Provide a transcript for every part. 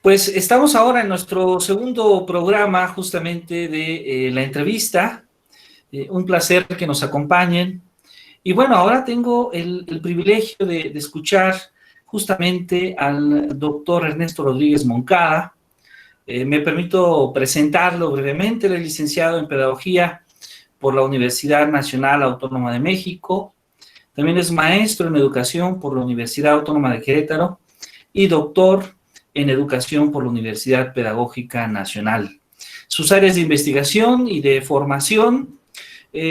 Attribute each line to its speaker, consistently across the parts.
Speaker 1: Pues estamos ahora en nuestro segundo programa justamente de la entrevista. Un placer que nos acompañen. Y bueno, ahora tengo el privilegio de escuchar justamente al doctor Ernesto Rodríguez Moncada. Me permito presentarlo brevemente. Él es licenciado en Pedagogía por la Universidad Nacional Autónoma de México. También es maestro en Educación por la Universidad Autónoma de Querétaro y doctor en Educación por la Universidad Pedagógica Nacional. Sus áreas de investigación y de formación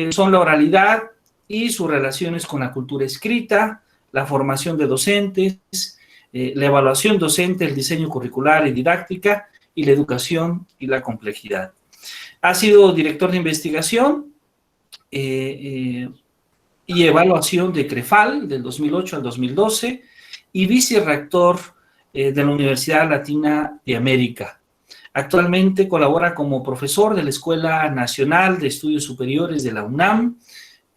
Speaker 1: son la oralidad y sus relaciones con la cultura escrita, la formación de docentes, la evaluación docente, el diseño curricular y didáctica, y la educación y la complejidad. Ha sido director de investigación y evaluación de CREFAL del 2008 al 2012 y vicerrector de la Universidad Latina de América. Actualmente colabora como profesor de la Escuela Nacional de Estudios Superiores de la UNAM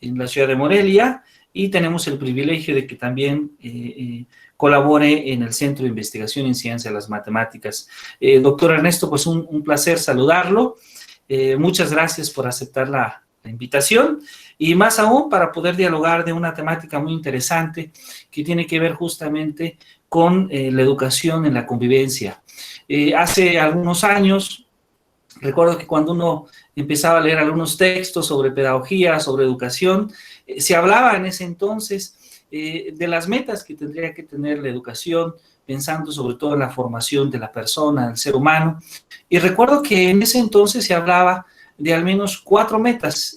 Speaker 1: en la ciudad de Morelia, y tenemos el privilegio de que también colabore en el Centro de Investigación en Ciencia de las Matemáticas. Doctor Ernesto, pues un placer saludarlo. Muchas gracias por aceptar la invitación, y más aún para poder dialogar de una temática muy interesante que tiene que ver justamente con la educación en la convivencia. Hace algunos años, recuerdo que cuando uno empezaba a leer algunos textos sobre pedagogía, sobre educación, se hablaba en ese entonces de las metas que tendría que tener la educación, pensando sobre todo en la formación de la persona, del ser humano. Y recuerdo que en ese entonces se hablaba de al menos 4 metas.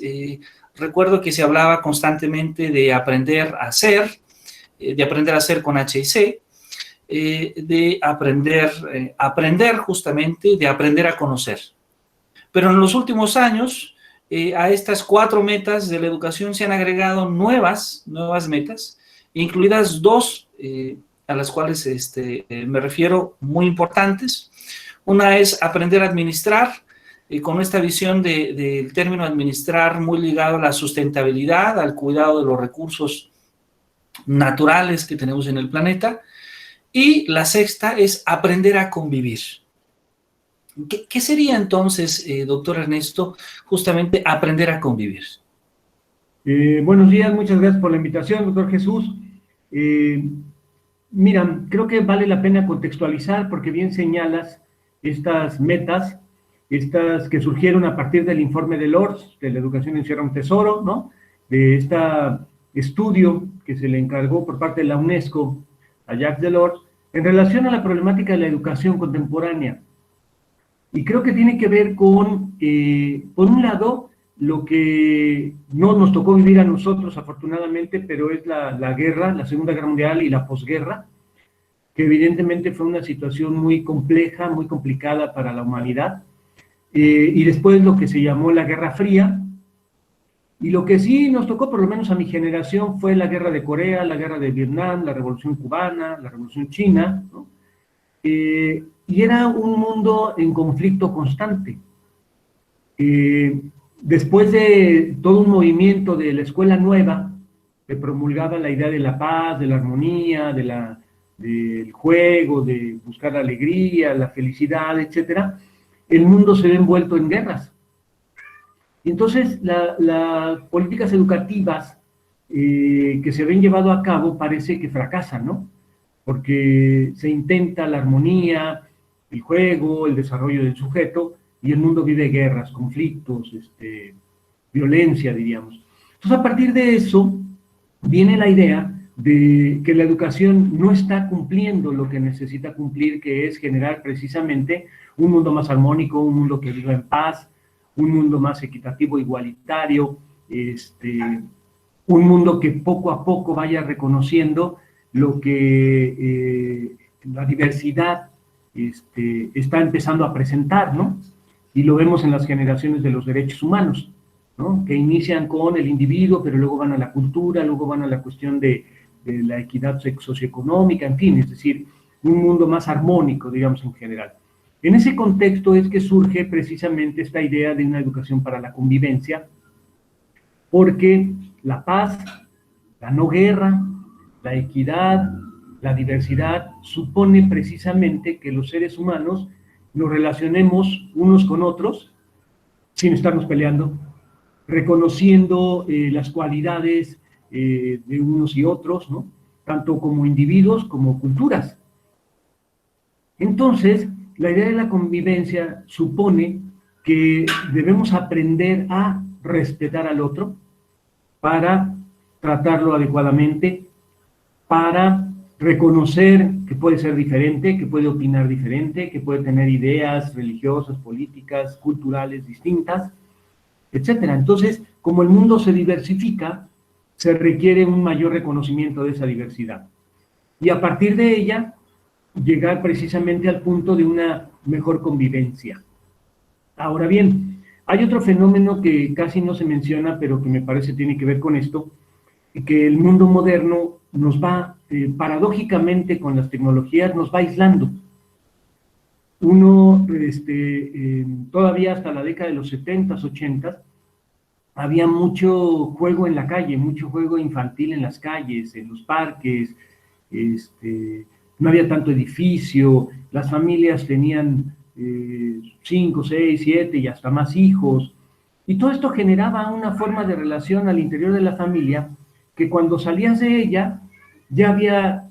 Speaker 1: Recuerdo que se hablaba constantemente de aprender a ser con H y C, de aprender justamente, de aprender a conocer. Pero en los últimos años, a estas 4 metas de la educación se han agregado nuevas metas, incluidas 2 a las cuales me refiero, muy importantes. Una es aprender a administrar, con esta visión del término administrar muy ligado a la sustentabilidad, al cuidado de los recursos naturales que tenemos en el planeta. Y la sexta es aprender a convivir. ¿Qué sería entonces, doctor Ernesto, justamente aprender a convivir?
Speaker 2: Buenos días, muchas gracias por la invitación, doctor Jesús. Mira, creo que vale la pena contextualizar, porque bien señalas estas metas, estas que surgieron a partir del informe de Lortz, de la educación encierra un tesoro, ¿no? De este estudio que se le encargó por parte de la UNESCO a Jacques Delors, en relación a la problemática de la educación contemporánea. Y creo que tiene que ver con, por un lado, lo que no nos tocó vivir a nosotros, afortunadamente, pero es la guerra, la Segunda Guerra Mundial y la posguerra, que evidentemente fue una situación muy compleja, muy complicada para la humanidad, y después lo que se llamó la Guerra Fría, y lo que sí nos tocó, por lo menos a mi generación, fue la Guerra de Corea, la Guerra de Vietnam, la Revolución Cubana, la Revolución China, ¿no? Y era un mundo en conflicto constante. Después de todo un movimiento de la escuela nueva, que promulgaba la idea de la paz, de la armonía, del juego, de buscar la alegría, la felicidad, etc., el mundo se ve envuelto en guerras. Y entonces las políticas educativas que se ven llevado a cabo parece que fracasan, ¿no? Porque se intenta la armonía, el juego, el desarrollo del sujeto, y el mundo vive guerras, conflictos, violencia, diríamos. Entonces, a partir de eso, viene la idea de que la educación no está cumpliendo lo que necesita cumplir, que es generar precisamente un mundo más armónico, un mundo que viva en paz, un mundo más equitativo, igualitario, un mundo que poco a poco vaya reconociendo lo que la diversidad está empezando a presentar, ¿no? Y lo vemos en las generaciones de los derechos humanos, ¿no? Que inician con el individuo, pero luego van a la cultura, luego van a la cuestión de la equidad socioeconómica, en fin, es decir, un mundo más armónico, digamos, en general. En ese contexto es que surge precisamente esta idea de una educación para la convivencia, porque la paz, la no guerra, la equidad, la diversidad supone precisamente que los seres humanos nos relacionemos unos con otros sin estarnos peleando, reconociendo las cualidades de unos y otros, ¿no? Tanto como individuos como culturas. Entonces, la idea de la convivencia supone que debemos aprender a respetar al otro para tratarlo adecuadamente, para reconocer que puede ser diferente, que puede opinar diferente, que puede tener ideas religiosas, políticas, culturales distintas, etcétera. Entonces, como el mundo se diversifica, se requiere un mayor reconocimiento de esa diversidad. Y a partir de ella, llegar precisamente al punto de una mejor convivencia. Ahora bien, hay otro fenómeno que casi no se menciona, pero que me parece tiene que ver con esto, que el mundo moderno nos va, paradójicamente con las tecnologías, nos va aislando. Uno, todavía hasta la década de los 70s, 80s, había mucho juego en la calle, mucho juego infantil en las calles, en los parques, no había tanto edificio, las familias tenían 5, 6, 7 y hasta más hijos, y todo esto generaba una forma de relación al interior de la familia que cuando salías de ella ya había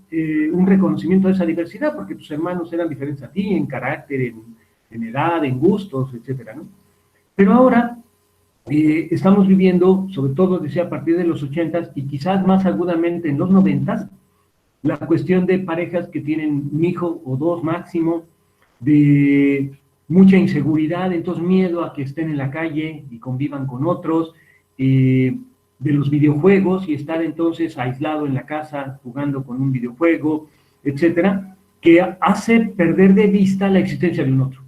Speaker 2: un reconocimiento de esa diversidad, porque tus hermanos eran diferentes a ti en carácter, en edad, en gustos, etcétera, ¿no? Pero ahora estamos viviendo, sobre todo decía a partir de los 80s y quizás más agudamente en los 90s, la cuestión de parejas que tienen un hijo o dos máximo, de mucha inseguridad, entonces miedo a que estén en la calle y convivan con otros, de los videojuegos y estar entonces aislado en la casa jugando con un videojuego, etcétera, que hace perder de vista la existencia de un otro.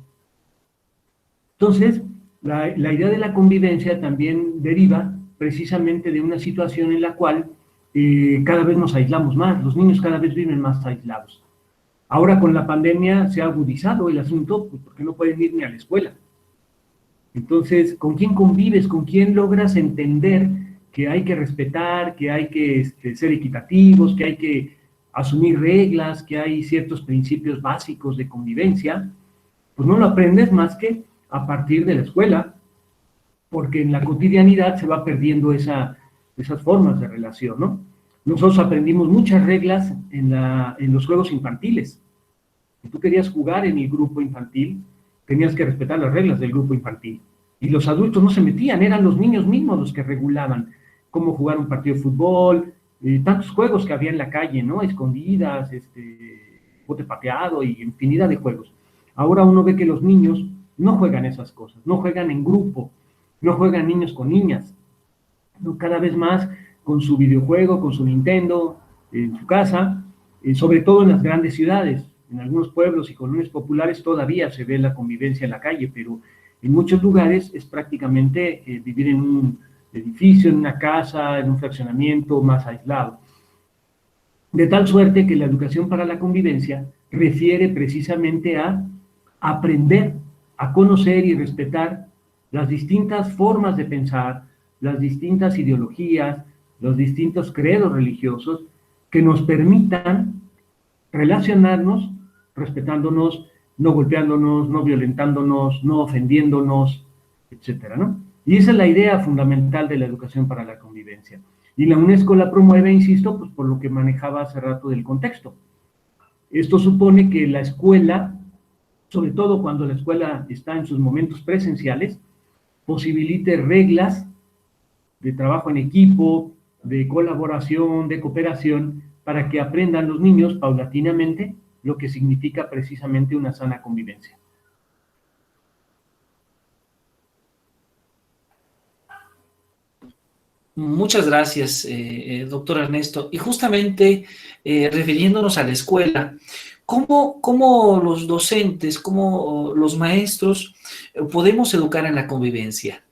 Speaker 2: Entonces, la idea de la convivencia también deriva precisamente de una situación en la cual cada vez nos aislamos más, los niños cada vez viven más aislados. Ahora con la pandemia se ha agudizado el asunto, pues porque no pueden ir ni a la escuela. Entonces, ¿con quién convives? ¿Con quién logras entender que hay que respetar, que hay que ser equitativos, que hay que asumir reglas, que hay ciertos principios básicos de convivencia? Pues no lo aprendes más que a partir de la escuela, porque en la cotidianidad se va perdiendo esas formas de relación, ¿no? Nosotros aprendimos muchas reglas en los juegos infantiles. Si tú querías jugar en el grupo infantil, tenías que respetar las reglas del grupo infantil. Y los adultos no se metían, eran los niños mismos los que regulaban cómo jugar un partido de fútbol, tantos juegos que había en la calle, ¿no? Escondidas, bote pateado y infinidad de juegos. Ahora uno ve que los niños no juegan esas cosas, no juegan en grupo, no juegan niños con niñas, ¿no? Cada vez más con su videojuego, con su Nintendo, en su casa, sobre todo en las grandes ciudades. En algunos pueblos y colonias populares todavía se ve la convivencia en la calle, pero en muchos lugares es prácticamente vivir en un edificio, en una casa, en un fraccionamiento más aislado. De tal suerte que la educación para la convivencia refiere precisamente a aprender a conocer y respetar las distintas formas de pensar, las distintas ideologías, los distintos credos religiosos que nos permitan relacionarnos respetándonos, no golpeándonos, no violentándonos, no ofendiéndonos, etcétera, ¿no? Y esa es la idea fundamental de la educación para la convivencia. Y la UNESCO la promueve, insisto, pues por lo que manejaba hace rato del contexto. Esto supone que la escuela, sobre todo cuando la escuela está en sus momentos presenciales, posibilite reglas de trabajo en equipo, de colaboración, de cooperación, para que aprendan los niños paulatinamente lo que significa precisamente una sana convivencia.
Speaker 1: Muchas gracias, doctor Ernesto. Y justamente refiriéndonos a la escuela, ¿cómo los docentes, cómo los maestros podemos educar en la convivencia?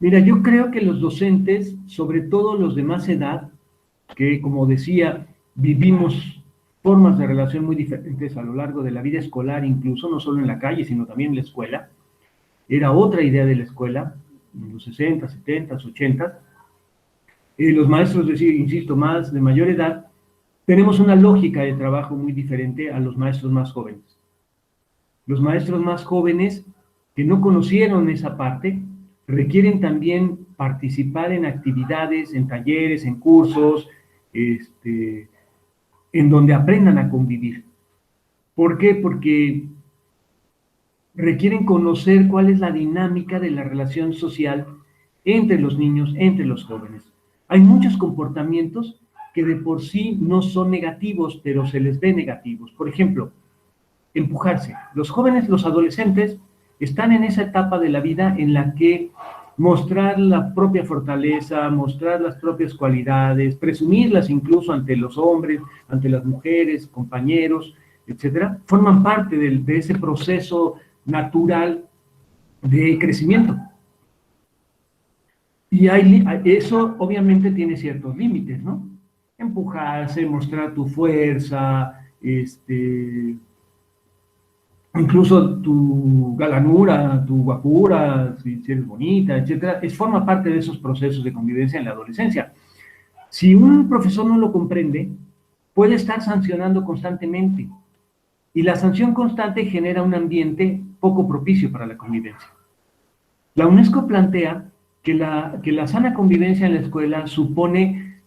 Speaker 2: Mira, yo creo que los docentes, sobre todo los de más edad, que como decía, vivimos formas de relación muy diferentes a lo largo de la vida escolar, incluso no solo en la calle, sino también en la escuela. Era otra idea de la escuela, en los 60, 70, 80. Los maestros, insisto, más de mayor edad, tenemos una lógica de trabajo muy diferente a los maestros más jóvenes. Los maestros más jóvenes que no conocieron esa parte requieren también participar en actividades, en talleres, en cursos, en donde aprendan a convivir. ¿Por qué? Porque requieren conocer cuál es la dinámica de la relación social entre los niños, entre los jóvenes. Hay muchos comportamientos que de por sí no son negativos, pero se les ve negativos. Por ejemplo, empujarse. Los jóvenes, los adolescentes, están en esa etapa de la vida en la que mostrar la propia fortaleza, mostrar las propias cualidades, presumirlas incluso ante los hombres, ante las mujeres, compañeros, etcétera, forman parte de ese proceso natural de crecimiento. Y eso obviamente tiene ciertos límites, ¿no? Empujarse, mostrar tu fuerza, incluso tu galanura, tu guapura, si eres bonita, etcétera, forma parte de esos procesos de convivencia en la adolescencia. Si un profesor no lo comprende, puede estar sancionando constantemente, y la sanción constante genera un ambiente poco propicio para la convivencia. La UNESCO plantea que la sana convivencia en la escuela supone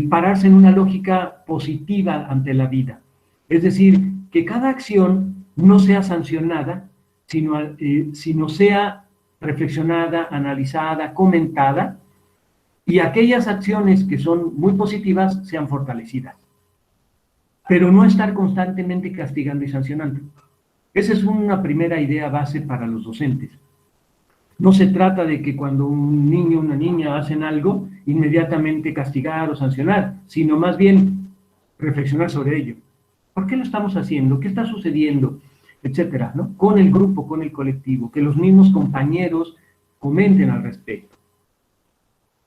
Speaker 2: pararse en una lógica positiva ante la vida. Es decir, que cada acción no sea sancionada, sino sea reflexionada, analizada, comentada, y aquellas acciones que son muy positivas sean fortalecidas. Pero no estar constantemente castigando y sancionando. Esa es una primera idea base para los docentes. No se trata de que cuando un niño o una niña hacen algo, inmediatamente castigar o sancionar, sino más bien reflexionar sobre ello. ¿Por qué lo estamos haciendo? ¿Qué está sucediendo? Etcétera, ¿no? Con el grupo, con el colectivo, que los mismos compañeros comenten al respecto.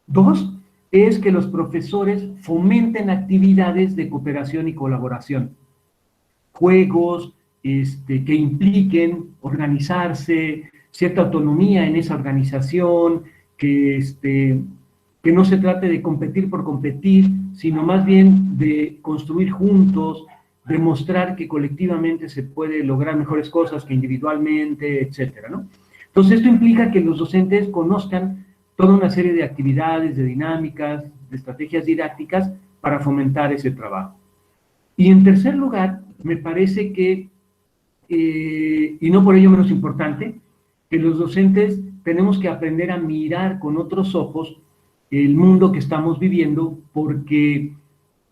Speaker 2: 2, es que los profesores fomenten actividades de cooperación y colaboración. Juegos que impliquen organizarse, cierta autonomía en esa organización, que no se trate de competir por competir, sino más bien de construir juntos, demostrar que colectivamente se puede lograr mejores cosas que individualmente, etcétera, ¿no? Entonces, esto implica que los docentes conozcan toda una serie de actividades, de dinámicas, de estrategias didácticas para fomentar ese trabajo. Y en tercer lugar, me parece que, y no por ello menos importante, que los docentes tenemos que aprender a mirar con otros ojos el mundo que estamos viviendo, porque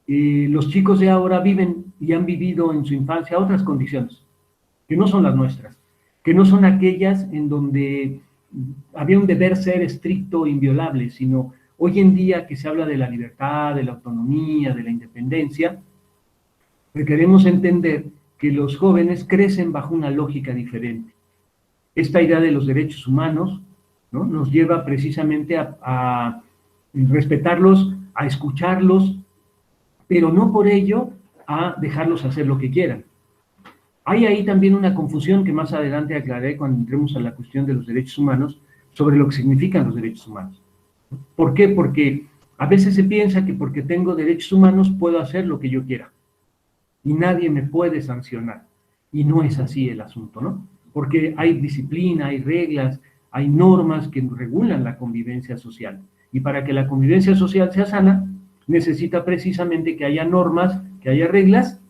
Speaker 2: los chicos de ahora viven y han vivido en su infancia otras condiciones, que no son las nuestras, que no son aquellas en donde había un deber ser estricto e inviolable, sino hoy en día que se habla de la libertad, de la autonomía, de la independencia, requeremos entender que los jóvenes crecen bajo una lógica diferente. Esta idea de los derechos humanos, ¿no?, nos lleva precisamente a respetarlos, a escucharlos, pero no por ello a dejarlos hacer lo que quieran. Hay ahí también una confusión que más adelante aclararé cuando entremos a la cuestión de los derechos humanos, sobre lo que significan los derechos humanos. ¿Por qué? Porque a veces se piensa que porque tengo derechos humanos puedo hacer lo que yo quiera y nadie me puede sancionar. Y no es así el asunto, ¿no? Porque hay disciplina, hay reglas, hay normas que regulan la convivencia social. Y para que la convivencia social sea sana, necesita precisamente que haya normas, que haya reglas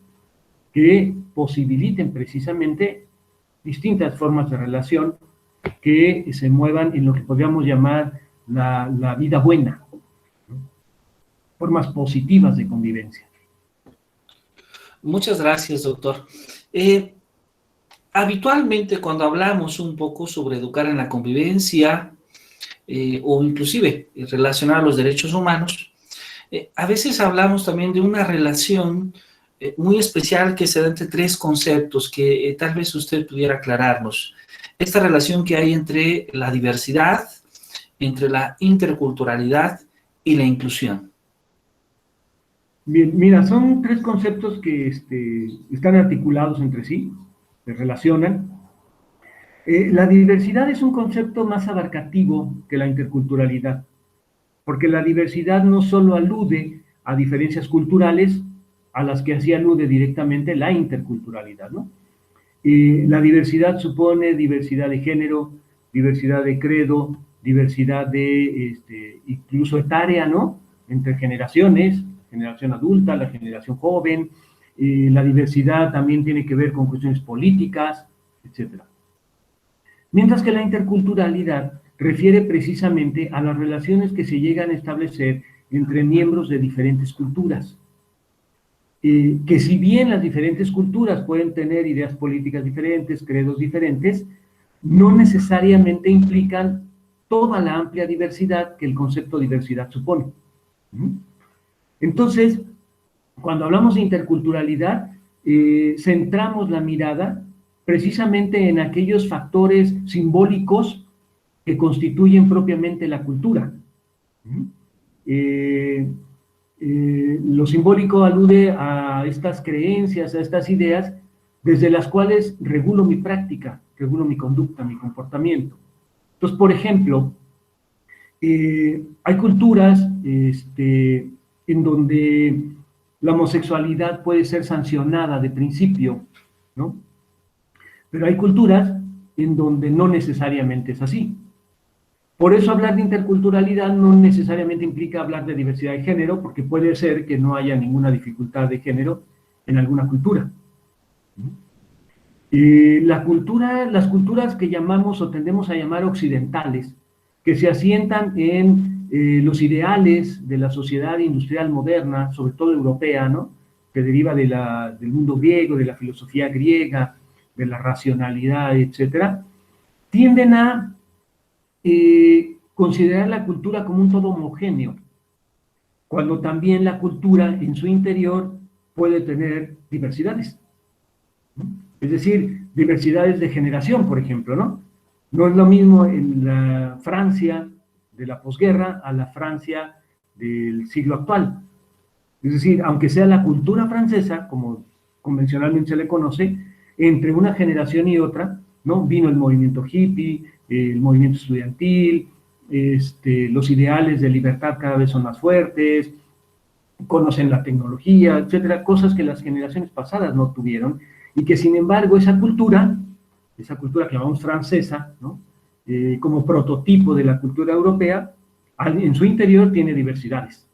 Speaker 2: que posibiliten precisamente distintas formas de relación que se muevan en lo que podríamos llamar la vida buena, ¿no?, formas positivas de convivencia.
Speaker 1: Muchas gracias, doctor. Habitualmente cuando hablamos un poco sobre educar en la convivencia, o inclusive relacionar los derechos humanos, a veces hablamos también de una relación muy especial que se da entre tres conceptos que tal vez usted pudiera aclararnos. Esta relación que hay entre la diversidad, entre la interculturalidad y la inclusión.
Speaker 2: Bien, mira, son tres conceptos que están articulados entre sí, se relacionan. La diversidad es un concepto más abarcativo que la interculturalidad, porque la diversidad no solo alude a diferencias culturales, a las que así alude directamente la interculturalidad, ¿no? La diversidad supone diversidad de género, diversidad de credo, diversidad de, incluso etaria, ¿no? Entre generaciones, generación adulta, la generación joven. La diversidad también tiene que ver con cuestiones políticas, etc. Mientras que la interculturalidad refiere precisamente a las relaciones que se llegan a establecer entre miembros de diferentes culturas. Que si bien las diferentes culturas pueden tener ideas políticas diferentes, credos diferentes, no necesariamente implican toda la amplia diversidad que el concepto de diversidad supone. Entonces, cuando hablamos de interculturalidad, centramos la mirada precisamente en aquellos factores simbólicos que constituyen propiamente la cultura. Lo simbólico alude a estas creencias, a estas ideas, desde las cuales regulo mi práctica, regulo mi conducta, mi comportamiento. Entonces, por ejemplo, hay culturas en donde la homosexualidad puede ser sancionada de principio, ¿no? Pero hay culturas en donde no necesariamente es así. Por eso hablar de interculturalidad no necesariamente implica hablar de diversidad de género, porque puede ser que no haya ninguna dificultad de género en alguna cultura. Las culturas que llamamos o tendemos a llamar occidentales, que se asientan en los ideales de la sociedad industrial moderna, sobre todo europea, ¿no? Que deriva del mundo griego, de la filosofía griega, de la racionalidad, etcétera, tienden a considerar la cultura como un todo homogéneo, cuando también la cultura en su interior puede tener diversidades. Es decir, diversidades de generación, por ejemplo, ¿no? No es lo mismo en la Francia de la posguerra a la Francia del siglo actual. Es decir, aunque sea la cultura francesa, como convencionalmente se le conoce, entre una generación y otra, ¿no? Vino el movimiento hippie, el movimiento estudiantil, los ideales de libertad cada vez son más fuertes, conocen la tecnología, etcétera, cosas que las generaciones pasadas no tuvieron, y que sin embargo esa cultura que llamamos francesa, ¿no? Como prototipo de la cultura europea, en su interior tiene diversidades.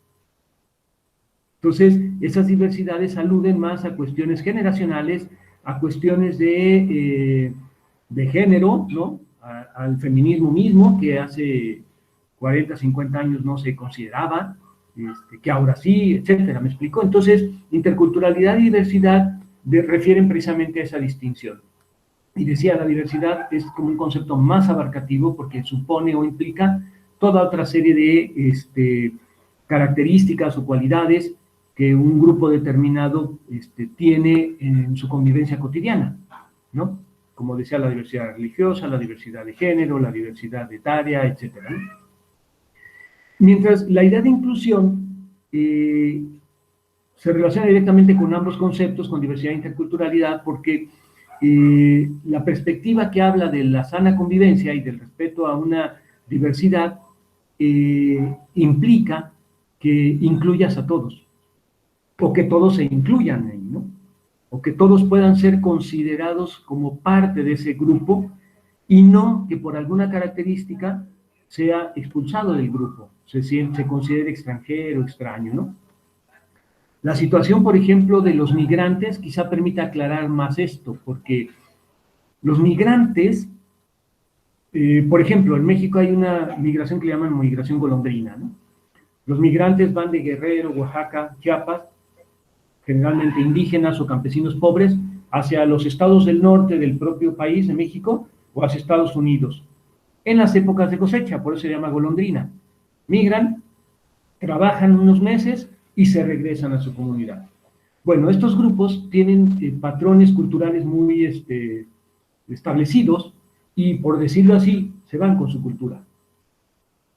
Speaker 2: Entonces, esas diversidades aluden más a cuestiones generacionales, a cuestiones de género, ¿no? Al feminismo mismo, que hace 40, 50 años no se consideraba, que ahora sí, etcétera, ¿me explico? Entonces, interculturalidad y diversidad refieren precisamente a esa distinción. Y decía, la diversidad es como un concepto más abarcativo porque supone o implica toda otra serie de características o cualidades que un grupo determinado tiene en su convivencia cotidiana, ¿no? Como decía, la diversidad religiosa, la diversidad de género, la diversidad etaria, etc. Mientras la idea de inclusión se relaciona directamente con ambos conceptos, con diversidad e interculturalidad, porque la perspectiva que habla de la sana convivencia y del respeto a una diversidad implica que incluyas a todos, o que todos se incluyan ahí, ¿no? O que todos puedan ser considerados como parte de ese grupo y no que por alguna característica sea expulsado del grupo, se considere extranjero, extraño, ¿no? La situación, por ejemplo, de los migrantes quizá permita aclarar más esto, porque los migrantes, por ejemplo, en México hay una migración que le llaman migración golondrina, ¿no? Los migrantes van de Guerrero, Oaxaca, Chiapas, generalmente indígenas o campesinos pobres, hacia los estados del norte del propio país de México o hacia Estados Unidos, en las épocas de cosecha, por eso se llama golondrina. Migran, trabajan unos meses y se regresan a su comunidad. Bueno, estos grupos tienen patrones culturales muy establecidos y, por decirlo así, se van con su cultura.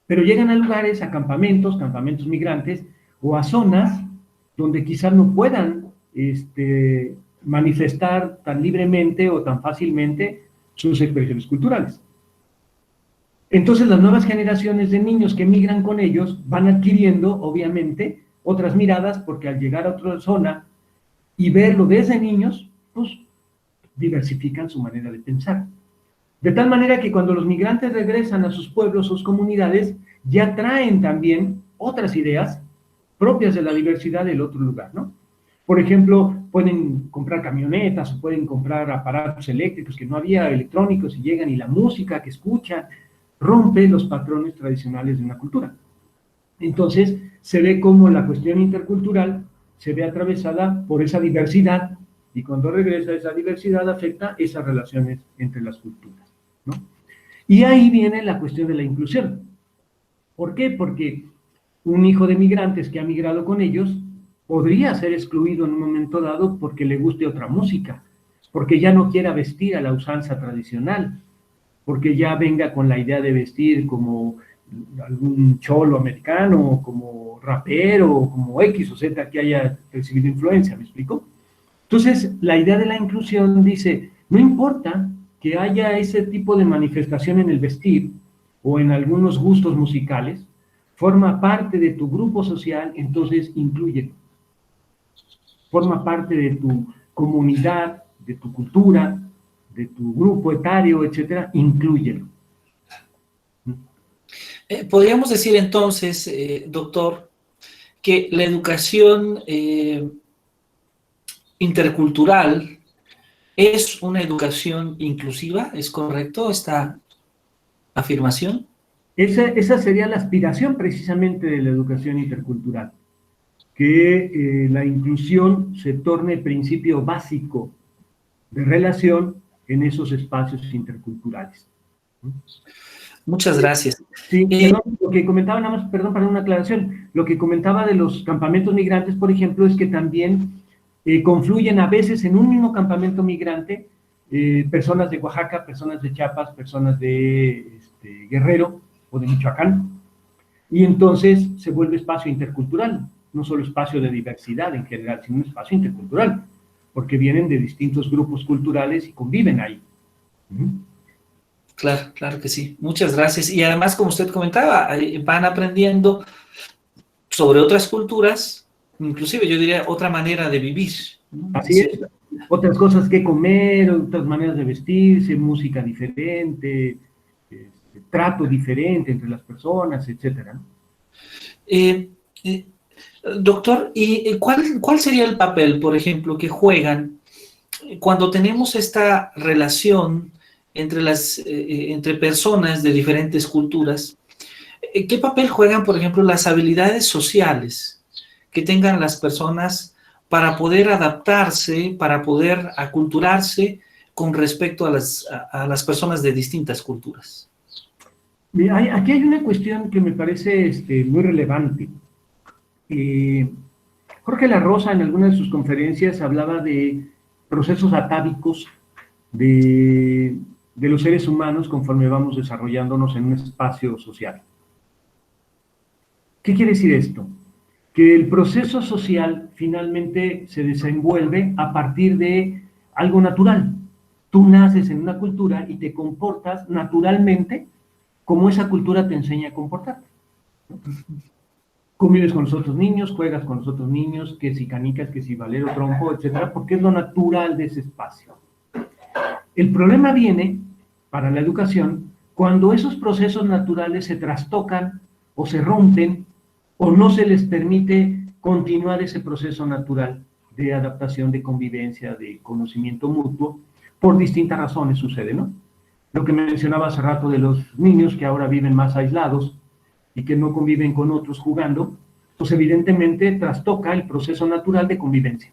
Speaker 2: Pero llegan a lugares, a campamentos migrantes, o a zonas donde quizás no puedan manifestar tan libremente o tan fácilmente sus expresiones culturales. Entonces, las nuevas generaciones de niños que migran con ellos van adquiriendo, obviamente, otras miradas, porque al llegar a otra zona y verlo desde niños, pues diversifican su manera de pensar. De tal manera que cuando los migrantes regresan a sus pueblos, sus comunidades, ya traen también otras ideas propias de la diversidad del otro lugar, ¿no? Por ejemplo, pueden comprar camionetas o pueden comprar aparatos eléctricos que no había, electrónicos, y llegan, y la música que escuchan rompe los patrones tradicionales de una cultura. Entonces, se ve como la cuestión intercultural se ve atravesada por esa diversidad, y cuando regresa esa diversidad afecta esas relaciones entre las culturas, ¿no? Y ahí viene la cuestión de la inclusión. ¿Por qué? Porque un hijo de migrantes que ha migrado con ellos podría ser excluido en un momento dado porque le guste otra música, porque ya no quiera vestir a la usanza tradicional, porque ya venga con la idea de vestir como algún cholo americano, como rapero, como X o Z que haya recibido influencia, ¿me explico? Entonces, la idea de la inclusión dice, no importa que haya ese tipo de manifestación en el vestir o en algunos gustos musicales, forma parte de tu grupo social, entonces inclúyelo. Forma parte de tu comunidad, de tu cultura, de tu grupo etario, etcétera, inclúyelo.
Speaker 1: Podríamos decir entonces, doctor, que la educación intercultural es una educación inclusiva, ¿es correcto esta afirmación?
Speaker 2: Esa sería la aspiración precisamente de la educación intercultural, que la inclusión se torne principio básico de relación en esos espacios interculturales.
Speaker 1: Muchas gracias.
Speaker 2: Sí, perdón, lo que comentaba nada más, perdón, para una aclaración, lo que comentaba de los campamentos migrantes, por ejemplo, es que también confluyen a veces en un mismo campamento migrante personas de Oaxaca, personas de Chiapas, personas de Guerrero o de Michoacán, y entonces se vuelve espacio intercultural, no solo espacio de diversidad en general, sino un espacio intercultural, porque vienen de distintos grupos culturales y conviven ahí.
Speaker 1: Claro, claro que sí. Muchas gracias. Y además, como usted comentaba, van aprendiendo sobre otras culturas, inclusive yo diría otra manera de vivir, ¿no?
Speaker 2: Así es. Otras cosas que comer, otras maneras de vestirse, música diferente, trato diferente entre las personas, etcétera, ¿no?
Speaker 1: Doctor, ¿y cuál sería el papel, por ejemplo, que juegan cuando tenemos esta relación entre personas de diferentes culturas? ¿Qué papel juegan, por ejemplo, las habilidades sociales que tengan las personas para poder adaptarse, para poder aculturarse con respecto a las personas de distintas culturas?
Speaker 2: Mira, aquí hay una cuestión que me parece muy relevante. Jorge La Rosa en alguna de sus conferencias hablaba de procesos atávicos de los seres humanos conforme vamos desarrollándonos en un espacio social. ¿Qué quiere decir esto? Que el proceso social finalmente se desenvuelve a partir de algo natural. Tú naces en una cultura y te comportas naturalmente como esa cultura te enseña a comportarte. Convives con los otros niños, juegas con los otros niños, que si canicas, que si valero, trompo, etcétera, porque es lo natural de ese espacio. El problema viene, para la educación, cuando esos procesos naturales se trastocan o se rompen o no se les permite continuar ese proceso natural de adaptación, de convivencia, de conocimiento mutuo, por distintas razones sucede, ¿no? Lo que mencionaba hace rato de los niños que ahora viven más aislados y que no conviven con otros jugando, pues evidentemente trastoca el proceso natural de convivencia.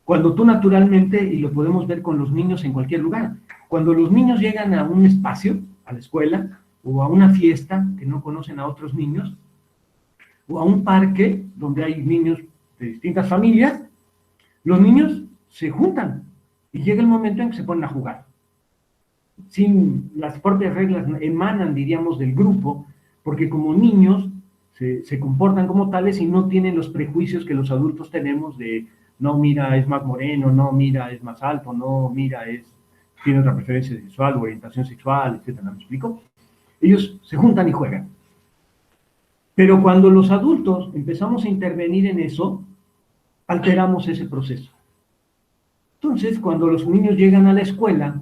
Speaker 2: Cuando tú naturalmente, y lo podemos ver con los niños en cualquier lugar, cuando los niños llegan a un espacio, a la escuela, o a una fiesta que no conocen a otros niños, o a un parque donde hay niños de distintas familias, los niños se juntan y llega el momento en que se ponen a jugar. Sin las propias reglas emanan, diríamos, del grupo, porque como niños se comportan como tales y no tienen los prejuicios que los adultos tenemos de no, mira, es más moreno, no, mira, es más alto, no, mira, tiene otra preferencia sexual, orientación sexual, etcétera. ¿Me explico? Ellos se juntan y juegan. Pero cuando los adultos empezamos a intervenir en eso, alteramos ese proceso. Entonces, cuando los niños llegan a la escuela,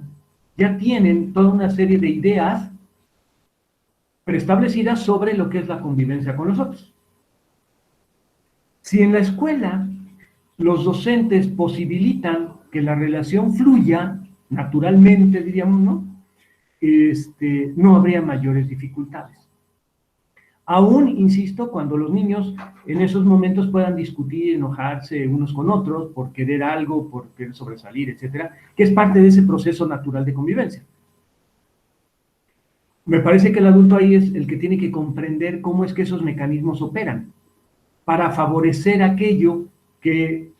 Speaker 2: ya tienen toda una serie de ideas preestablecidas sobre lo que es la convivencia con los otros. Si en la escuela los docentes posibilitan que la relación fluya naturalmente, diríamos, ¿no? No habría mayores dificultades. Aún, insisto, cuando los niños en esos momentos puedan discutir, enojarse unos con otros por querer algo, por querer sobresalir, etcétera, que es parte de ese proceso natural de convivencia. Me parece que el adulto ahí es el que tiene que comprender cómo es que esos mecanismos operan para favorecer aquello que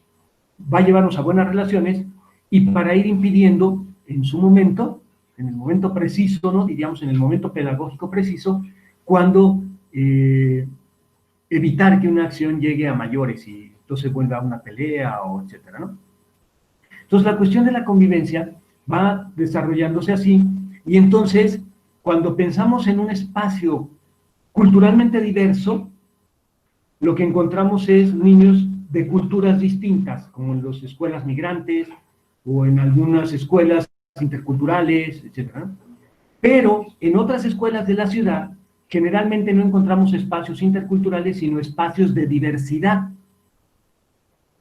Speaker 2: va a llevarnos a buenas relaciones y para ir impidiendo en su momento, en el momento preciso, ¿no? Diríamos en el momento pedagógico preciso, cuando evitar que una acción llegue a mayores y entonces vuelva a una pelea o etcétera, ¿no? Entonces la cuestión de la convivencia va desarrollándose así y entonces cuando pensamos en un espacio culturalmente diverso, lo que encontramos es niños de culturas distintas, como en las escuelas migrantes o en algunas escuelas interculturales, etcétera. Pero en otras escuelas de la ciudad, generalmente no encontramos espacios interculturales, sino espacios de diversidad.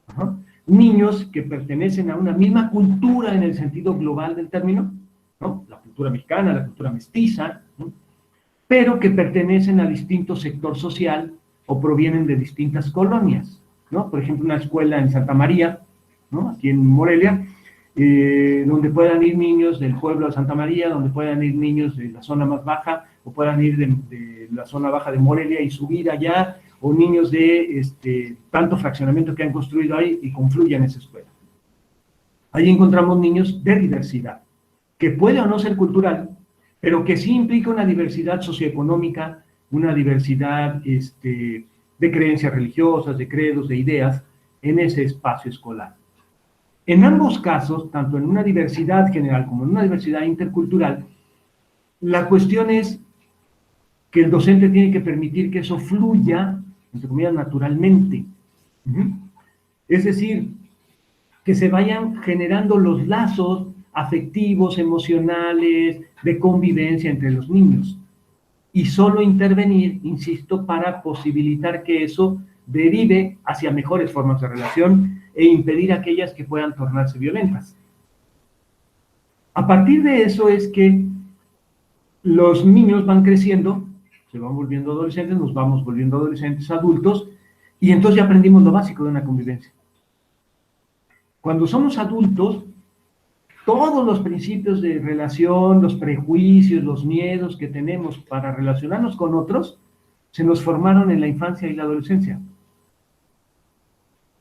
Speaker 2: Ajá. Niños que pertenecen a una misma cultura en el sentido global del término, ¿no? La cultura mexicana, la cultura mestiza, ¿no? Pero que pertenecen a distinto sector social o provienen de distintas colonias, ¿no? Por ejemplo, una escuela en Santa María, ¿no? Aquí en Morelia, donde puedan ir niños del pueblo de Santa María, donde puedan ir niños de la zona más baja, o puedan ir de la zona baja de Morelia y subir allá, o niños de tanto fraccionamiento que han construido ahí y confluyan en esa escuela. Ahí encontramos niños de diversidad, que puede o no ser cultural, pero que sí implica una diversidad socioeconómica, una diversidad de creencias religiosas, de credos, de ideas, en ese espacio escolar. En ambos casos, tanto en una diversidad general como en una diversidad intercultural, la cuestión es que el docente tiene que permitir que eso fluya, entre comillas, naturalmente. Es decir, que se vayan generando los lazos afectivos, emocionales, de convivencia entre los niños. Y solo intervenir, insisto, para posibilitar que eso derive hacia mejores formas de relación e impedir aquellas que puedan tornarse violentas. A partir de eso es que los niños van creciendo, se van volviendo adolescentes, nos vamos volviendo adolescentes, adultos, y entonces ya aprendimos lo básico de una convivencia. Cuando somos adultos, todos los principios de relación, los prejuicios, los miedos que tenemos para relacionarnos con otros, se nos formaron en la infancia y la adolescencia.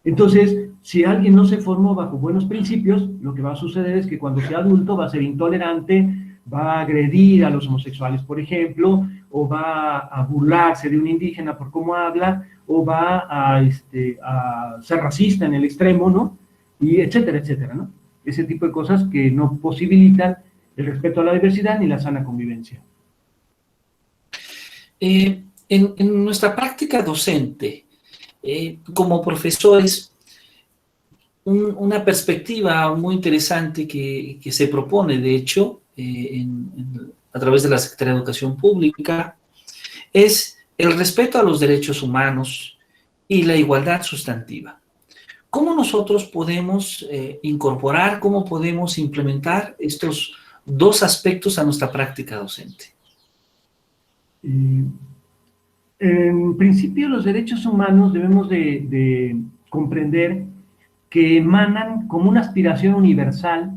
Speaker 2: Entonces, si alguien no se formó bajo buenos principios, lo que va a suceder es que cuando sea adulto va a ser intolerante, va a agredir a los homosexuales, por ejemplo, o va a burlarse de un indígena por cómo habla, o va a ser racista en el extremo, ¿no? Y etcétera, etcétera, ¿no? Ese tipo de cosas que no posibilitan el respeto a la diversidad ni la sana convivencia.
Speaker 1: En nuestra práctica docente, como profesores, una perspectiva muy interesante que se propone, de hecho, a través de la Secretaría de Educación Pública, es el respeto a los derechos humanos y la igualdad sustantiva. ¿Cómo nosotros podemos incorporar, cómo podemos implementar estos dos aspectos a nuestra práctica docente?
Speaker 2: En principio, los derechos humanos debemos de comprender que emanan como una aspiración universal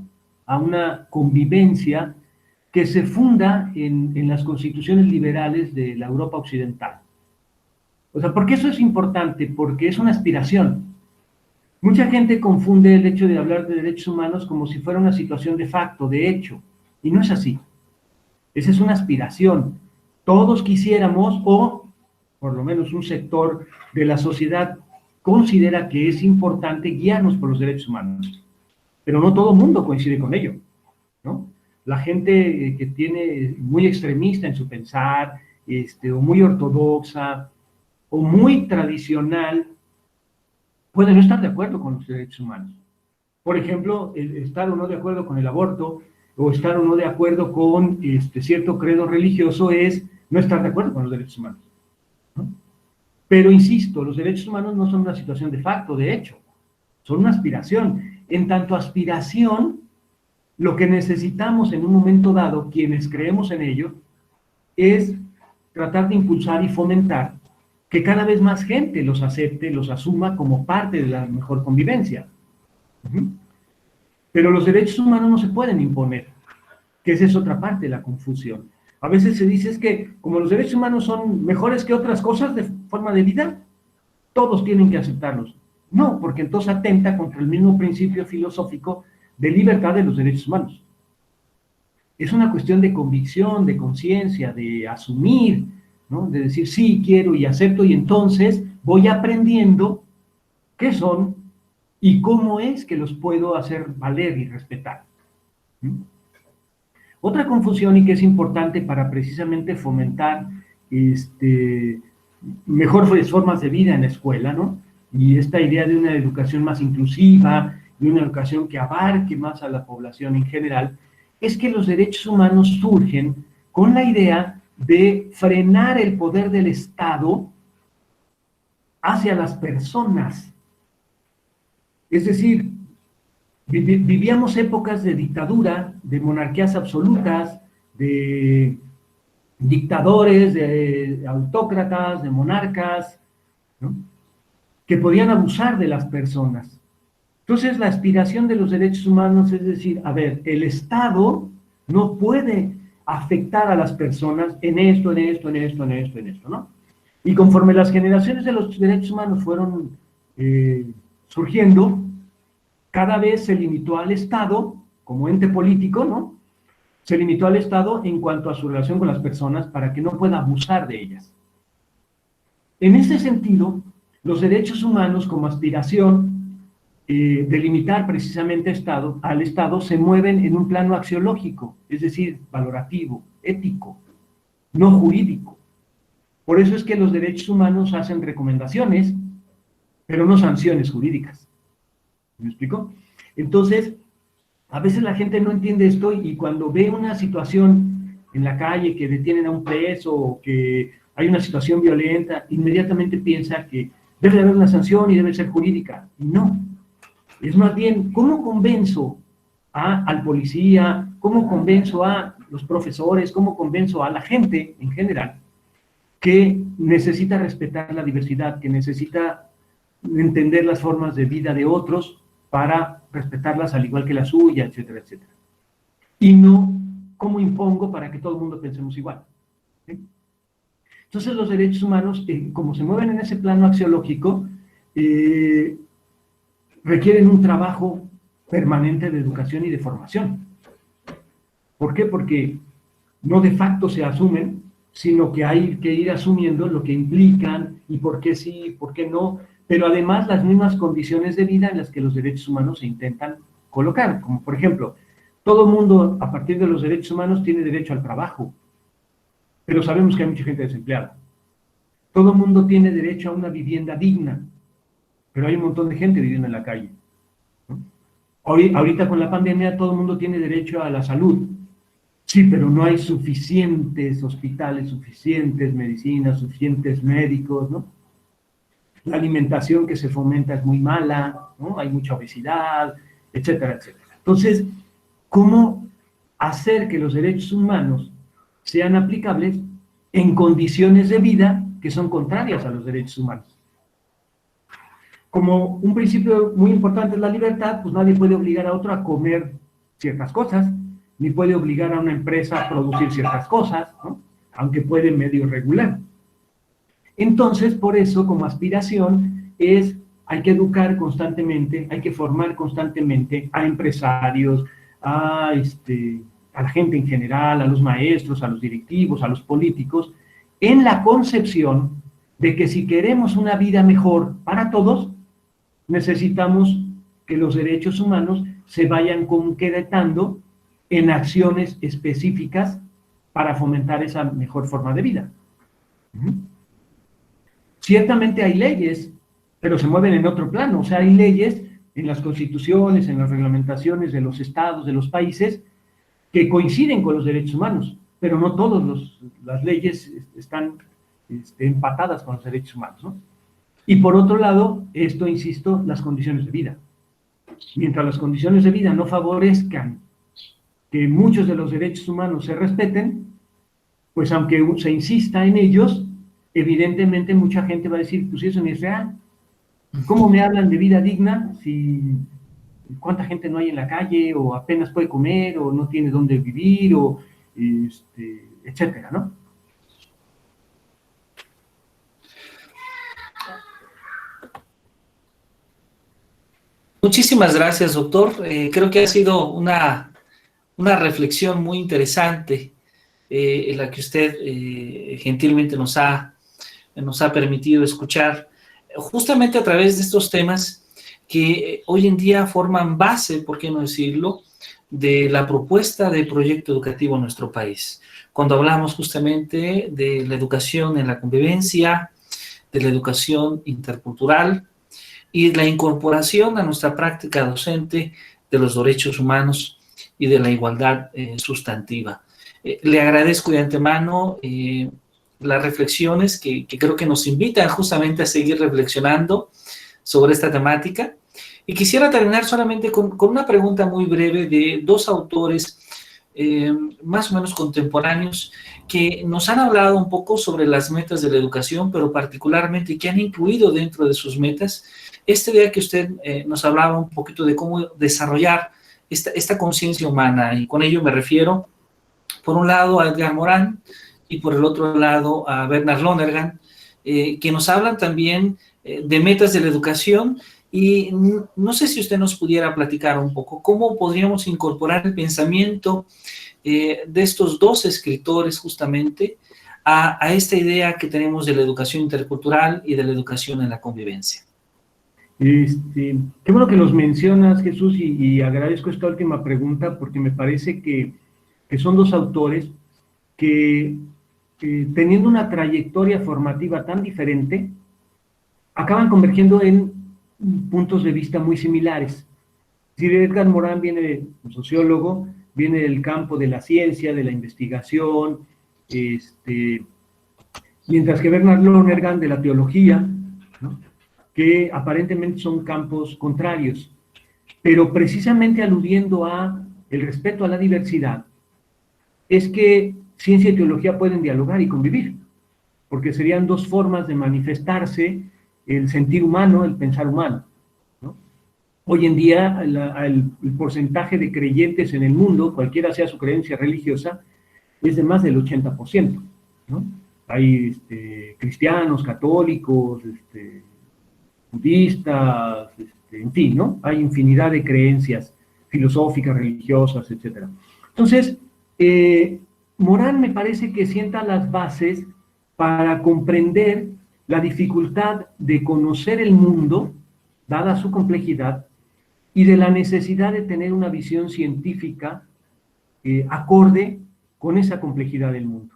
Speaker 2: a una convivencia que se funda en las constituciones liberales de la Europa occidental. O sea, ¿por qué eso es importante? Porque es una aspiración. Mucha gente confunde el hecho de hablar de derechos humanos como si fuera una situación de facto, de hecho, y no es así. Esa es una aspiración. Todos quisiéramos, o por lo menos un sector de la sociedad considera que es importante guiarnos por los derechos humanos, pero no todo el mundo coincide con ello, ¿no? La gente que tiene muy extremista en su pensar, o muy ortodoxa, o muy tradicional, puede no estar de acuerdo con los derechos humanos. Por ejemplo, estar o no de acuerdo con el aborto, o estar o no de acuerdo con cierto credo religioso es no estar de acuerdo con los derechos humanos, ¿no? Pero insisto, los derechos humanos no son una situación de facto, de hecho, son una aspiración. En tanto aspiración, lo que necesitamos en un momento dado, quienes creemos en ello, es tratar de impulsar y fomentar que cada vez más gente los acepte, los asuma como parte de la mejor convivencia. Pero los derechos humanos no se pueden imponer, que esa es otra parte de la confusión. A veces se dice es que como los derechos humanos son mejores que otras cosas de forma de vida, todos tienen que aceptarlos. No, porque entonces atenta contra el mismo principio filosófico de libertad de los derechos humanos. Es una cuestión de convicción, de conciencia, de asumir, ¿no? De decir sí, quiero y acepto, y entonces voy aprendiendo qué son y cómo es que los puedo hacer valer y respetar. Otra confusión, y que es importante para precisamente fomentar mejores formas de vida en la escuela, ¿no? Y esta idea de una educación más inclusiva, de una educación que abarque más a la población en general, es que los derechos humanos surgen con la idea de frenar el poder del Estado hacia las personas. Es decir, vivíamos épocas de dictadura, de monarquías absolutas, de dictadores, de autócratas, de monarcas, ¿no? Que podían abusar de las personas. Entonces, la aspiración de los derechos humanos es decir, a ver, el Estado no puede afectar a las personas en esto, ¿no? Y conforme las generaciones de los derechos humanos fueron surgiendo, cada vez se limitó al Estado, como ente político, ¿no? Se limitó al Estado en cuanto a su relación con las personas para que no pueda abusar de ellas. En ese sentido, los derechos humanos como aspiración de limitar precisamente al Estado se mueven en un plano axiológico, es decir, valorativo, ético, no jurídico. Por eso es que los derechos humanos hacen recomendaciones, pero no sanciones jurídicas. ¿Me explico? Entonces, a veces la gente no entiende esto y cuando ve una situación en la calle que detienen a un preso o que hay una situación violenta, inmediatamente piensa que debe haber una sanción y debe ser jurídica. No. Es más bien, ¿cómo convenzo al policía? ¿Cómo convenzo a los profesores? ¿Cómo convenzo a la gente en general que necesita respetar la diversidad, que necesita entender las formas de vida de otros para respetarlas al igual que la suya, etcétera, etcétera? Y no cómo impongo para que todo el mundo pensemos igual. ¿Sí? Entonces los derechos humanos, como se mueven en ese plano axiológico, requieren un trabajo permanente de educación y de formación. ¿Por qué? Porque no de facto se asumen, sino que hay que ir asumiendo lo que implican y por qué sí, por qué no, pero además las mismas condiciones de vida en las que los derechos humanos se intentan colocar, como por ejemplo, todo mundo a partir de los derechos humanos tiene derecho al trabajo, pero sabemos que hay mucha gente desempleada. Todo mundo tiene derecho a una vivienda digna, pero hay un montón de gente viviendo en la calle, ¿no? Ahorita con la pandemia todo el mundo tiene derecho a la salud, sí, pero no hay suficientes hospitales, suficientes medicinas, suficientes médicos, ¿no? La alimentación que se fomenta es muy mala, ¿no? Hay mucha obesidad, etcétera, etcétera. Entonces, ¿cómo hacer que los derechos humanos sean aplicables en condiciones de vida que son contrarias a los derechos humanos? Como un principio muy importante es la libertad, pues nadie puede obligar a otro a comer ciertas cosas, ni puede obligar a una empresa a producir ciertas cosas, ¿no? Aunque puede medio regular. Entonces, por eso, como aspiración, hay que educar constantemente, hay que formar constantemente a empresarios, a la gente en general, a los maestros, a los directivos, a los políticos, en la concepción de que si queremos una vida mejor para todos, necesitamos que los derechos humanos se vayan concretando en acciones específicas para fomentar esa mejor forma de vida. Ciertamente hay leyes pero se mueven en otro plano. O sea, hay leyes en las constituciones, en las reglamentaciones de los estados, de los países, que coinciden con los derechos humanos, pero no todas las leyes están empatadas con los derechos humanos, ¿no? Y por otro lado, esto, insisto, las condiciones de vida. Mientras las condiciones de vida no favorezcan que muchos de los derechos humanos se respeten, pues aunque se insista en ellos, evidentemente mucha gente va a decir, pues eso ni es real. ¿Cómo me hablan de vida digna si cuánta gente no hay en la calle, o apenas puede comer, o no tiene dónde vivir, o etcétera, ¿no?
Speaker 1: Muchísimas gracias, doctor. Creo que ha sido una reflexión muy interesante en la que usted gentilmente nos ha permitido escuchar, justamente a través de estos temas que hoy en día forman base, por qué no decirlo, de la propuesta de proyecto educativo en nuestro país. Cuando hablamos justamente de la educación en la convivencia, de la educación intercultural y la incorporación a nuestra práctica docente de los derechos humanos y de la igualdad sustantiva. Le agradezco de antemano las reflexiones que creo que nos invitan justamente a seguir reflexionando sobre esta temática. Y quisiera terminar solamente con una pregunta muy breve de dos autores más o menos contemporáneos que nos han hablado un poco sobre las metas de la educación, pero particularmente que han incluido dentro de sus metas esta idea que usted nos hablaba un poquito de cómo desarrollar esta conciencia humana, y con ello me refiero, por un lado, a Edgar Morin y por el otro lado a Bernard Lonergan, que nos hablan también de metas de la educación. Y no sé si usted nos pudiera platicar un poco cómo podríamos incorporar el pensamiento de estos dos escritores justamente a esta idea que tenemos de la educación intercultural y de la educación en la convivencia.
Speaker 2: Qué bueno que los mencionas, Jesús, y agradezco esta última pregunta porque me parece que son dos autores que, teniendo una trayectoria formativa tan diferente, acaban convergiendo en puntos de vista muy similares. Es decir, Edgar Morin viene, un sociólogo, viene del campo de la ciencia, de la investigación, mientras que Bernard Lonergan de la teología, ¿no? Que aparentemente son campos contrarios, pero precisamente aludiendo a el respeto a la diversidad, es que ciencia y teología pueden dialogar y convivir, porque serían dos formas de manifestarse el sentir humano, el pensar humano, ¿no? Hoy en día el porcentaje de creyentes en el mundo, cualquiera sea su creencia religiosa, es de más del 80%, ¿no? Hay cristianos, católicos, budistas, en fin, ¿no? Hay infinidad de creencias filosóficas, religiosas, etc. Entonces, Morin me parece que sienta las bases para comprender la dificultad de conocer el mundo, dada su complejidad, y de la necesidad de tener una visión científica acorde con esa complejidad del mundo.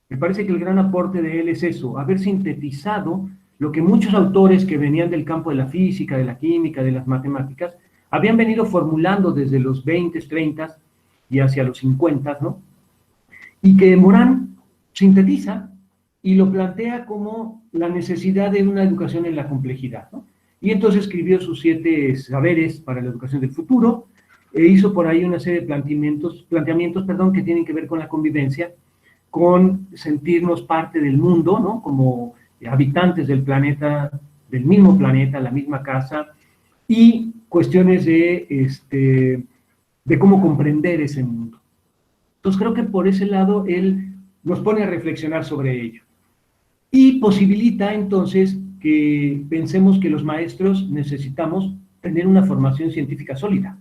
Speaker 2: Me parece que el gran aporte de él es eso, haber sintetizado lo que muchos autores que venían del campo de la física, de la química, de las matemáticas, habían venido formulando desde los 20, 30 y hacia los 50, ¿no? Y que Morin sintetiza y lo plantea como la necesidad de una educación en la complejidad, ¿no? Y entonces escribió sus 7 saberes para la educación del futuro, e hizo por ahí una serie de planteamientos, que tienen que ver con la convivencia, con sentirnos parte del mundo, ¿no? Como habitantes del planeta, del mismo planeta, la misma casa, y cuestiones de cómo comprender ese mundo. Entonces creo que por ese lado él nos pone a reflexionar sobre ello. Y posibilita entonces que pensemos que los maestros necesitamos tener una formación científica sólida,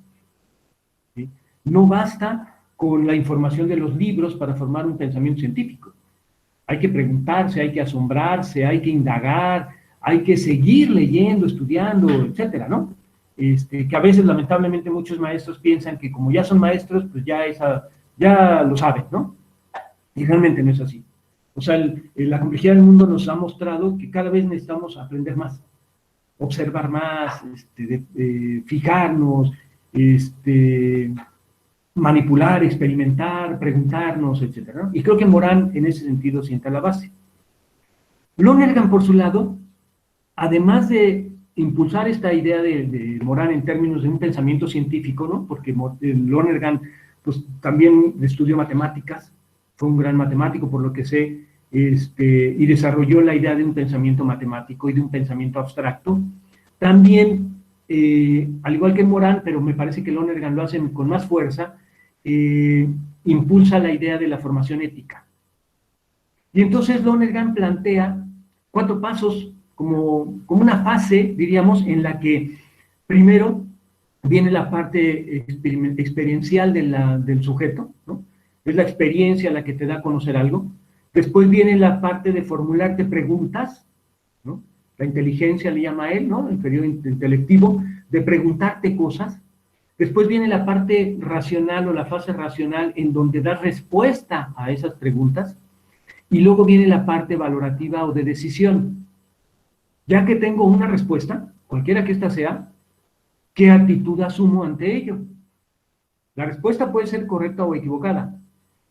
Speaker 2: ¿sí? No basta con la información de los libros para formar un pensamiento científico. Hay que preguntarse, hay que asombrarse, hay que indagar, hay que seguir leyendo, estudiando, etcétera, ¿no? Que a veces, lamentablemente, muchos maestros piensan que como ya son maestros, pues ya lo saben, ¿no? Y realmente no es así. O sea, la complejidad del mundo nos ha mostrado que cada vez necesitamos aprender más. observar más, fijarnos, manipular, experimentar, preguntarnos, etcétera, ¿no? Y creo que Morán en ese sentido sienta la base. Lonergan, por su lado, además de impulsar esta idea de Morán en términos de un pensamiento científico, ¿no? Porque Lonergan pues, también estudió matemáticas, fue un gran matemático, por lo que sé, y desarrolló la idea de un pensamiento matemático y de un pensamiento abstracto. También, al igual que Morán, pero me parece que Lonergan lo hace con más fuerza, impulsa la idea de la formación ética. Y entonces Lonergan plantea 4 pasos como una fase, diríamos, en la que primero viene la parte experiencial del sujeto, ¿no? Es la experiencia la que te da a conocer algo. Después viene la parte de formularte preguntas, ¿no? La inteligencia le llama a él, ¿no? El periodo intelectivo, de preguntarte cosas. Después viene la parte racional o la fase racional en donde das respuesta a esas preguntas. Y luego viene la parte valorativa o de decisión. Ya que tengo una respuesta, cualquiera que ésta sea, ¿qué actitud asumo ante ello? La respuesta puede ser correcta o equivocada,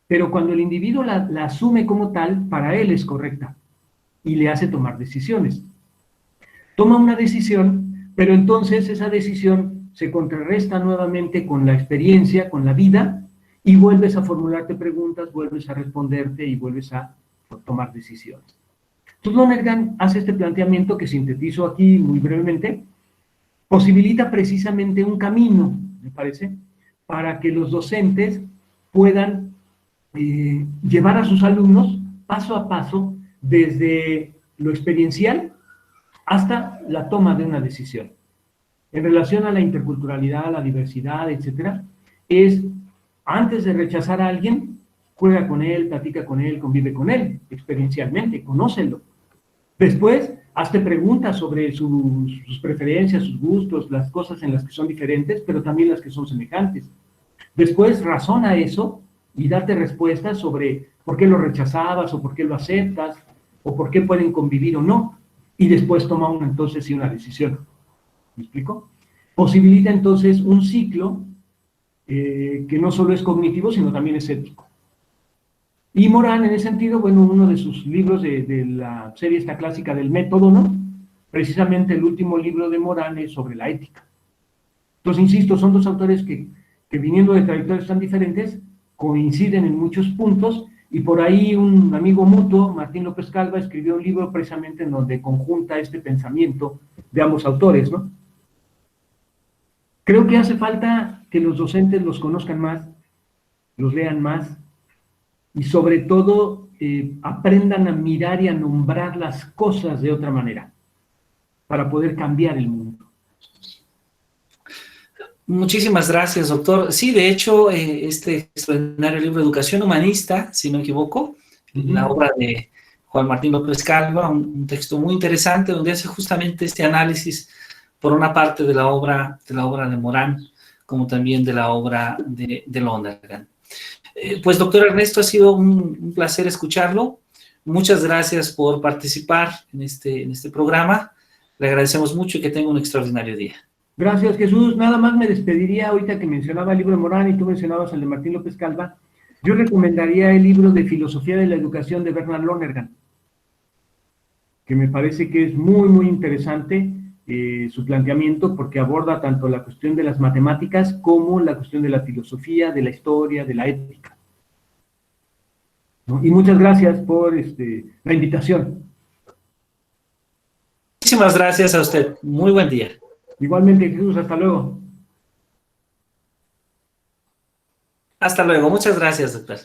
Speaker 2: pero cuando el individuo la asume como tal, para él es correcta y le hace tomar decisiones. Toma una decisión, pero entonces esa decisión se contrarresta nuevamente con la experiencia, con la vida, y vuelves a formularte preguntas, vuelves a responderte y vuelves a tomar decisiones. Entonces Lonergan hace este planteamiento que sintetizo aquí muy brevemente, posibilita precisamente un camino, me parece, para que los docentes puedan llevar a sus alumnos paso a paso desde lo experiencial hasta la toma de una decisión. En relación a la interculturalidad, a la diversidad, etcétera, es antes de rechazar a alguien, juega con él, platica con él, convive con él, experiencialmente, conócelo. Después, hazte preguntas sobre sus preferencias, sus gustos, las cosas en las que son diferentes, pero también las que son semejantes. Después, razona eso y date respuestas sobre por qué lo rechazabas o por qué lo aceptas o por qué pueden convivir o no. Y después toma entonces una decisión. ¿Me explico? Posibilita entonces un ciclo que no solo es cognitivo, sino también es ético. Y Morán, en ese sentido, bueno, uno de sus libros de la serie esta clásica del método, ¿no? Precisamente el último libro de Morán es sobre la ética. Entonces, insisto, son 2 autores que viniendo de trayectorias tan diferentes, coinciden en muchos puntos, y por ahí un amigo mutuo, Martín López Calva, escribió un libro precisamente en donde conjunta este pensamiento de ambos autores, ¿no? Creo que hace falta que los docentes los conozcan más, los lean más, y sobre todo aprendan a mirar y a nombrar las cosas de otra manera, para poder cambiar el mundo.
Speaker 1: Muchísimas gracias, doctor. Sí, de hecho, este extraordinario libro Educación Humanista, si no me equivoco, la obra de Juan Martín López Calva, un texto muy interesante donde hace justamente este análisis, por una parte de la obra de Morán, como también de la obra de Lonergan. Pues, doctor Ernesto, ha sido un placer escucharlo. Muchas gracias por participar en este programa. Le agradecemos mucho y que tenga un extraordinario día.
Speaker 2: Gracias, Jesús. Nada más me despediría ahorita que mencionaba el libro de Morán y tú mencionabas el de Martín López Calva. Yo recomendaría el libro de Filosofía de la Educación de Bernard Lonergan, que me parece que es muy, muy interesante su planteamiento, porque aborda tanto la cuestión de las matemáticas como la cuestión de la filosofía, de la historia, de la ética. ¿No? Y muchas gracias por la invitación.
Speaker 1: Muchísimas gracias a usted. Muy buen día.
Speaker 2: Igualmente, Jesús, hasta luego.
Speaker 1: Hasta luego. Muchas gracias, doctor.